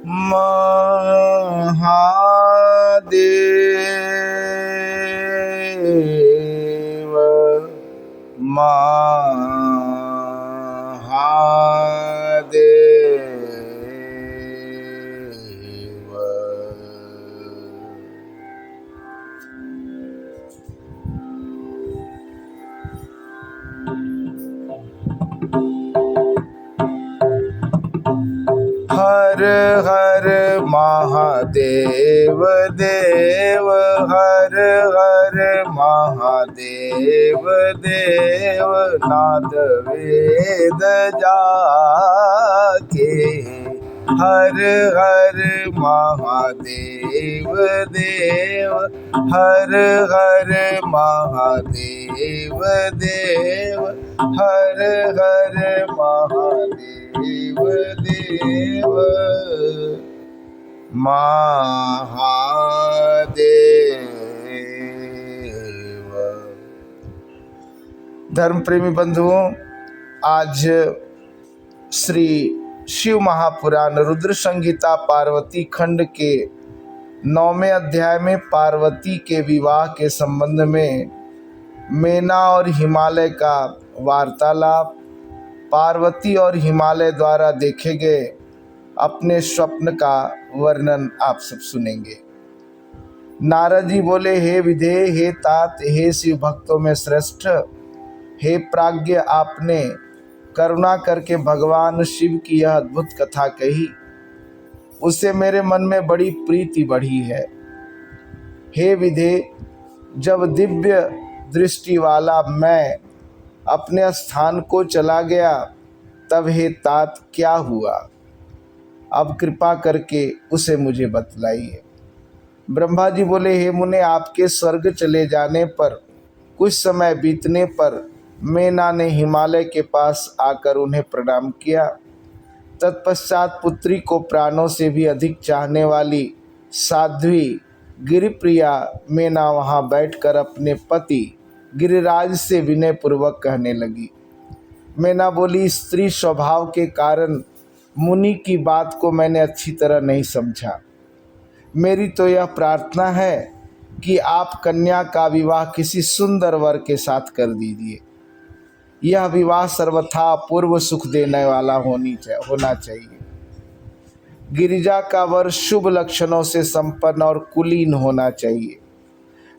महादेव महादेव। हर हर महादेव देव, हर हर महादेव देव। नाद वेद जाके हर हर महादेव देव, हर हर महादेव देव, हर हर महादेव देव महादेव। धर्म प्रेमी बंधुओं, आज श्री शिव महापुराण रुद्र संहिता पार्वती खंड के 9वें अध्याय में पार्वती के विवाह के संबंध में मैना और हिमालय का वार्तालाप, पार्वती और हिमालय द्वारा देखे गए अपने स्वप्न का वर्णन आप सब सुनेंगे। नारद जी बोले, हे विधेय, हे तात, हे शिव भक्तों में श्रेष्ठ, हे प्राज्ञ, आपने करुणा करके भगवान शिव की यह अद्भुत कथा कही, उससे मेरे मन में बड़ी प्रीति बढ़ी है। हे विधेय, जब दिव्य दृष्टि वाला मैं अपने स्थान को चला गया, तब हे तात क्या हुआ? अब कृपा करके उसे मुझे बतलाइए। ब्रह्मा जी बोले, हे मुने, आपके स्वर्ग चले जाने पर कुछ समय बीतने पर मैना ने हिमालय के पास आकर उन्हें प्रणाम किया। तत्पश्चात पुत्री को प्राणों से भी अधिक चाहने वाली साध्वी गिरिप्रिया मैना वहाँ बैठकर अपने पति गिरिराज से विनय पूर्वक कहने लगी। मैना बोली, स्त्री स्वभाव के कारण मुनि की बात को मैंने अच्छी तरह नहीं समझा। मेरी तो यह प्रार्थना है कि आप कन्या का विवाह किसी सुंदर वर के साथ कर दीजिए। यह विवाह सर्वथा अपूर्व सुख देने वाला होना चाहिए। गिरिजा का वर शुभ लक्षणों से संपन्न और कुलीन होना चाहिए।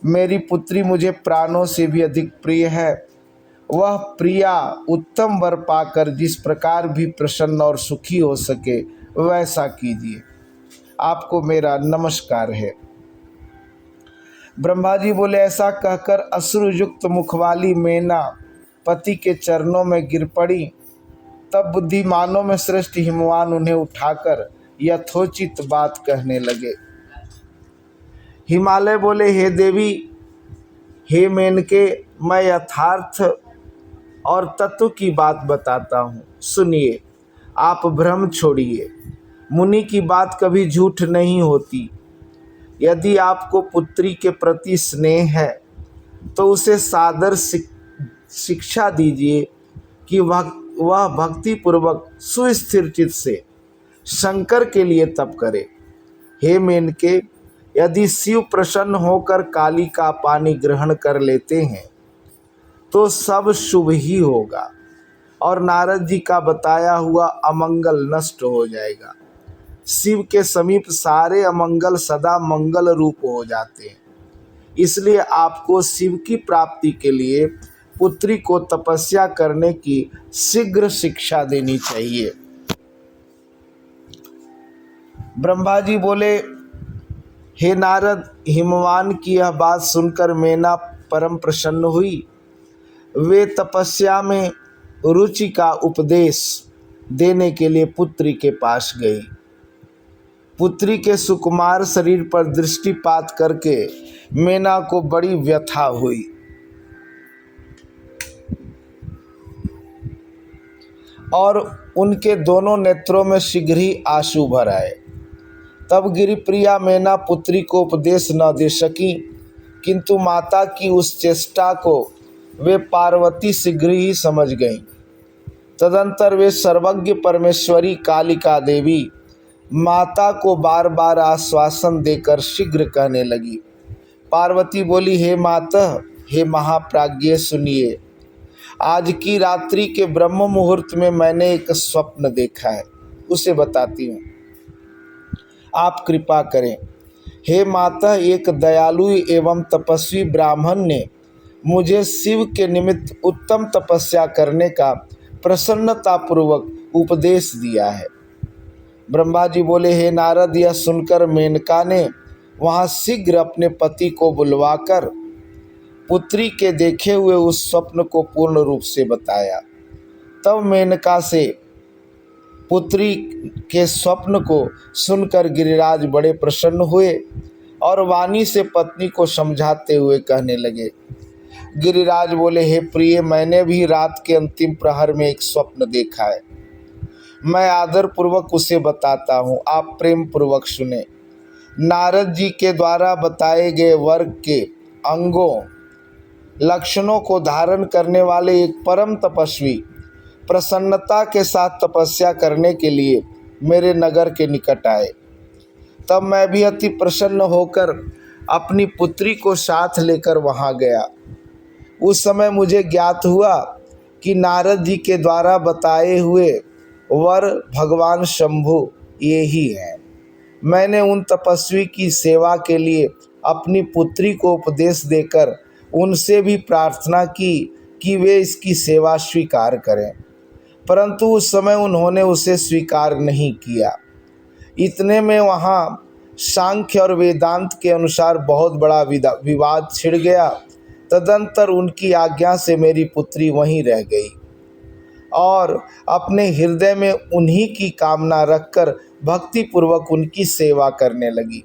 मेरी पुत्री मुझे प्राणों से भी अधिक प्रिय है। वह प्रिया उत्तम वर पाकर जिस प्रकार भी प्रसन्न और सुखी हो सके वैसा कीजिए। आपको मेरा नमस्कार है। ब्रह्मा जी बोले, ऐसा कहकर अश्रुयुक्त मुख वाली मैना पति के चरणों में गिर पड़ी। तब बुद्धिमानों में श्रेष्ठ हिमवान उन्हें उठाकर यथोचित बात कहने लगे। हिमालय बोले, हे देवी, हे मेनके, मैं यथार्थ और तत्व की बात बताता हूँ, सुनिए। आप भ्रम छोड़िए। मुनि की बात कभी झूठ नहीं होती। यदि आपको पुत्री के प्रति स्नेह है तो उसे सादर शिक्षा दीजिए कि वह भक्ति पूर्वक सुस्थिर चित्त से शंकर के लिए तप करे। हे मेनके, यदि शिव प्रसन्न होकर काली का पानी ग्रहण कर लेते हैं तो सब शुभ ही होगा और नारद जी का बताया हुआ अमंगल नष्ट हो जाएगा। शिव के समीप सारे अमंगल सदा मंगल रूप हो जाते हैं। इसलिए आपको शिव की प्राप्ति के लिए पुत्री को तपस्या करने की शीघ्र शिक्षा देनी चाहिए। ब्रह्मा जी बोले, हे नारद, हिमवान की यह बात सुनकर मैना परम प्रसन्न हुई। वे तपस्या में रुचि का उपदेश देने के लिए पुत्री के पास गई। पुत्री के सुकुमार शरीर पर दृष्टिपात करके मैना को बड़ी व्यथा हुई। और उनके दोनों नेत्रों में शीघ्र ही आंसू भर आए। तब गिरिप्रिया मैना पुत्री को उपदेश न दे सकी, किंतु माता की उस चेष्टा को वे पार्वती शीघ्र ही समझ गईं। तदंतर वे सर्वज्ञ परमेश्वरी कालिका देवी माता को बार बार आश्वासन देकर शीघ्र कहने लगी। पार्वती बोली, हे माता, हे महाप्राज्ञ, सुनिए। आज की रात्रि के ब्रह्म मुहूर्त में मैंने एक स्वप्न देखा है, उसे बताती हूँ, आप कृपा करें। हे माता, एक दयालु एवं तपस्वी ब्राह्मण ने मुझे शिव के निमित्त उत्तम तपस्या करने का प्रसन्नतापूर्वक उपदेश दिया है। ब्रह्मा जी बोले, हे नारद, यह सुनकर मेनका ने वहाँ शीघ्र अपने पति को बुलवाकर पुत्री के देखे हुए उस स्वप्न को पूर्ण रूप से बताया। तब मेनका से पुत्री के स्वप्न को सुनकर गिरिराज बड़े प्रसन्न हुए और वाणी से पत्नी को समझाते हुए कहने लगे। गिरिराज बोले, हे प्रिय, मैंने भी रात के अंतिम प्रहर में एक स्वप्न देखा है। मैं आदर पूर्वक उसे बताता हूँ, आप प्रेम पूर्वक सुने। नारद जी के द्वारा बताए गए वर्ग के अंगों लक्षणों को धारण करने वाले एक परम तपस्वी प्रसन्नता के साथ तपस्या करने के लिए मेरे नगर के निकट आए। तब मैं भी अति प्रसन्न होकर अपनी पुत्री को साथ लेकर वहाँ गया। उस समय मुझे ज्ञात हुआ कि नारद जी के द्वारा बताए हुए वर भगवान शंभु ये ही हैं। मैंने उन तपस्वी की सेवा के लिए अपनी पुत्री को उपदेश देकर उनसे भी प्रार्थना की कि वे इसकी सेवा स्वीकार करें, परंतु उस समय उन्होंने उसे स्वीकार नहीं किया। इतने में वहाँ सांख्य और वेदांत के अनुसार बहुत बड़ा विवाद छिड़ गया। तदंतर उनकी आज्ञा से मेरी पुत्री वहीं रह गई और अपने हृदय में उन्हीं की कामना रखकर भक्तिपूर्वक उनकी सेवा करने लगी।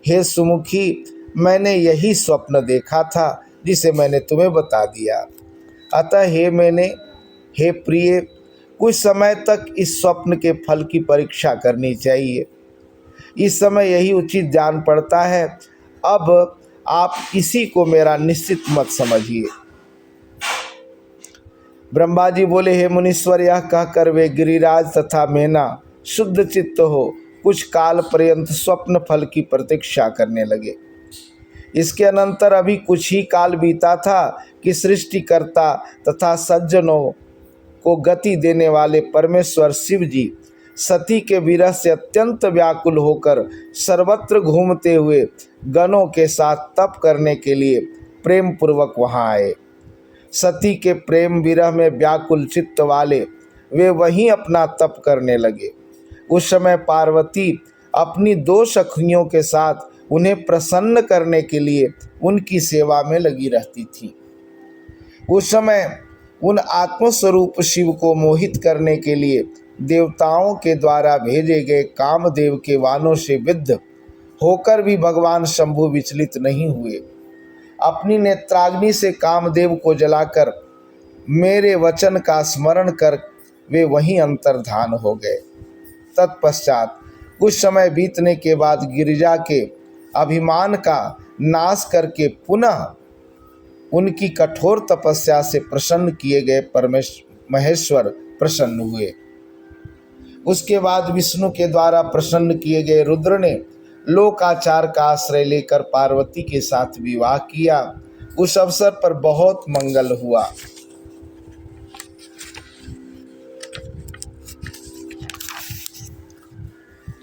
हे सुमुखी, मैंने यही स्वप्न देखा था जिसे मैंने तुम्हें बता दिया। अतः हे प्रिय, कुछ समय तक इस स्वप्न के फल की परीक्षा करनी चाहिए। इस समय यही उचित जान पड़ता है। अब आप इसी को मेरा निश्चित मत समझिए। ब्रह्मा जी बोले, हे मुनीश्वर, यह कहकर वे गिरिराज तथा मेना शुद्ध चित्त हो कुछ काल पर्यंत स्वप्न फल की प्रतीक्षा करने लगे। इसके अनंतर अभी कुछ ही काल बीता था कि सृष्टिकर्ता तथा सज्जनों को गति देने वाले परमेश्वर शिव जी सती के विरह से अत्यंत व्याकुल होकर सर्वत्र घूमते हुए गणों के साथ तप करने के लिए प्रेम पूर्वक वहाँ आए। सती के प्रेम विरह में व्याकुल चित्त वाले वे वहीं अपना तप करने लगे। उस समय पार्वती अपनी 2 सखियों के साथ उन्हें प्रसन्न करने के लिए उनकी सेवा में लगी रहती थी। उस समय उन आत्मस्वरूप शिव को मोहित करने के लिए देवताओं के द्वारा भेजे गए कामदेव के वाणों से विद्ध होकर भी भगवान शंभु विचलित नहीं हुए। अपनी नेत्राग्नि से कामदेव को जलाकर मेरे वचन का स्मरण कर वे वहीं अंतर्धान हो गए। तत्पश्चात कुछ समय बीतने के बाद गिरिजा के अभिमान का नाश करके पुनः उनकी कठोर तपस्या से प्रसन्न किए गए महेश्वर प्रसन्न हुए। उसके बाद विष्णु के द्वारा प्रसन्न किए गए रुद्र ने लोकाचार का आश्रय लेकर पार्वती के साथ विवाह किया। उस अवसर पर बहुत मंगल हुआ।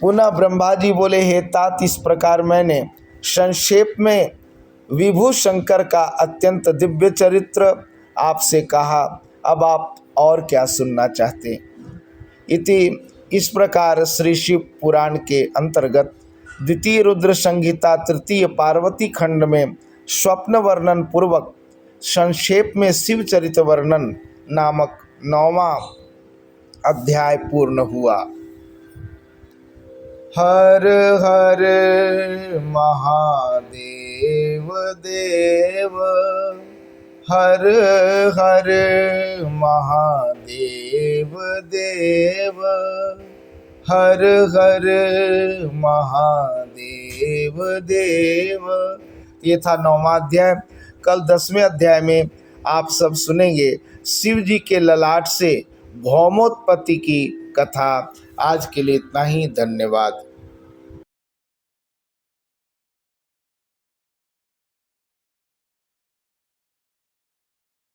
पुनः ब्रह्मा जी बोले, हे तात, इस प्रकार मैंने संक्षेप में विभु शंकर का अत्यंत दिव्य चरित्र आपसे कहा। अब आप और क्या सुनना चाहते? इति इस प्रकार श्री शिव पुराण के अंतर्गत द्वितीय रुद्र संहिता तृतीय पार्वती खंड में स्वप्न वर्णन पूर्वक संक्षेप में शिव चरित्र वर्णन नामक 9वां अध्याय पूर्ण हुआ। हर हर महादेव देव, हर हर महादेव देव, हर हर महादेव देव। ये था 9वां अध्याय। कल 10वें अध्याय में आप सब सुनेंगे शिव जी के ललाट से भौमोत्पत्ति की कथा। आज के लिए इतना ही, धन्यवाद।